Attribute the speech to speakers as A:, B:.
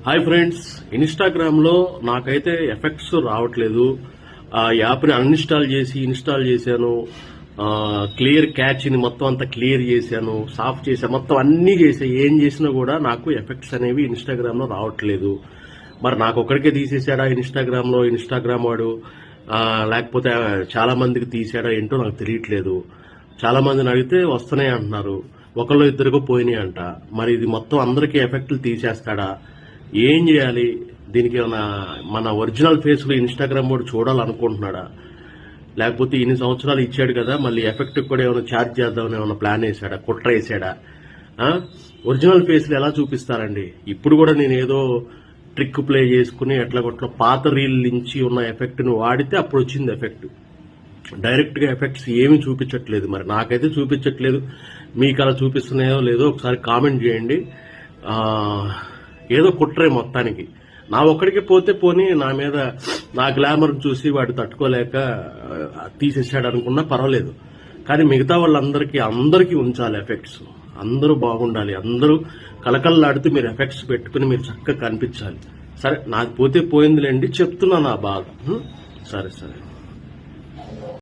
A: Hi friends, Instagram లో నాకైతే effects రావట్లేదు. ఆ యాప్ ని అన్ఇన్స్టాల్ చేసి ఇన్స్టాల్ చేశాను. క్లియర్ క్యాచ్ ని మొత్తం అంతా క్లియర్ చేశాను, సాఫ్ట్ చేశాను, మొత్తం అన్ని చేసా. ఏం చేసినా కూడా నాకు ఎఫెక్ట్స్ అనేవి ఇన్స్టాగ్రామ్ లో రావట్లేదు. మరి నాకు ఒక్కడికే తీసేసాడా ఇన్స్టాగ్రామ్ వాడు, లేకపోతే చాలా మందికి తీసాడా ఏంటో నాకు తెలియట్లేదు. చాలా మందిని అడిగితే వస్తున్నాయి అంటున్నారు, ఒకళ్ళు ఇద్దరికి పోయినాయి అంట. మరి ఇది మొత్తం అందరికీ ఎఫెక్ట్లు తీసేస్తాడా? ఏం చేయాలి? దీనికి ఏమైనా మన ఒరిజినల్ ఫేస్ లో ఇన్స్టాగ్రామ్ వాడు చూడాలనుకుంటున్నాడా? లేకపోతే ఇన్ని సంవత్సరాలు ఇచ్చాడు కదా, మళ్ళీ ఎఫెక్ట్ కూడా ఏమైనా ఛార్జ్ చేద్దామని ఏమైనా ప్లాన్ వేసాడా, కుట్ర వేసాడా? ఒరిజినల్ ఫేస్లు ఎలా చూపిస్తారండి? ఇప్పుడు కూడా నేను ఏదో ట్రిక్ ప్లే చేసుకుని ఎట్లా పాత రీల్ నుంచి ఉన్న ఎఫెక్ట్ ను వాడితే అప్పుడు వచ్చింది ఎఫెక్ట్. డైరెక్ట్ గా ఎఫెక్ట్స్ ఏమీ చూపించట్లేదు. మరి నాకైతే చూపించట్లేదు, మీకు అలా చూపిస్తున్నాయో లేదో ఒకసారి కామెంట్ చేయండి. ఏదో కుట్రే మొత్తానికి. నా ఒక్కడికి పోతే పోనీ, నా మీద నా గ్లామర్ చూసి వాడు తట్టుకోలేక తీసేసాడు అనుకున్నా పర్వాలేదు. కానీ మిగతా వాళ్ళందరికీ ఉంచాలి ఎఫెక్ట్స్. అందరూ బాగుండాలి, అందరూ కలకల్లాడుతూ మీరు ఎఫెక్ట్స్ పెట్టుకుని మీరు చక్కగా కనిపించాలి. సరే, నాకు పోతే పోయిందిలేండి, చెప్తున్నా నా బాధ. సరే.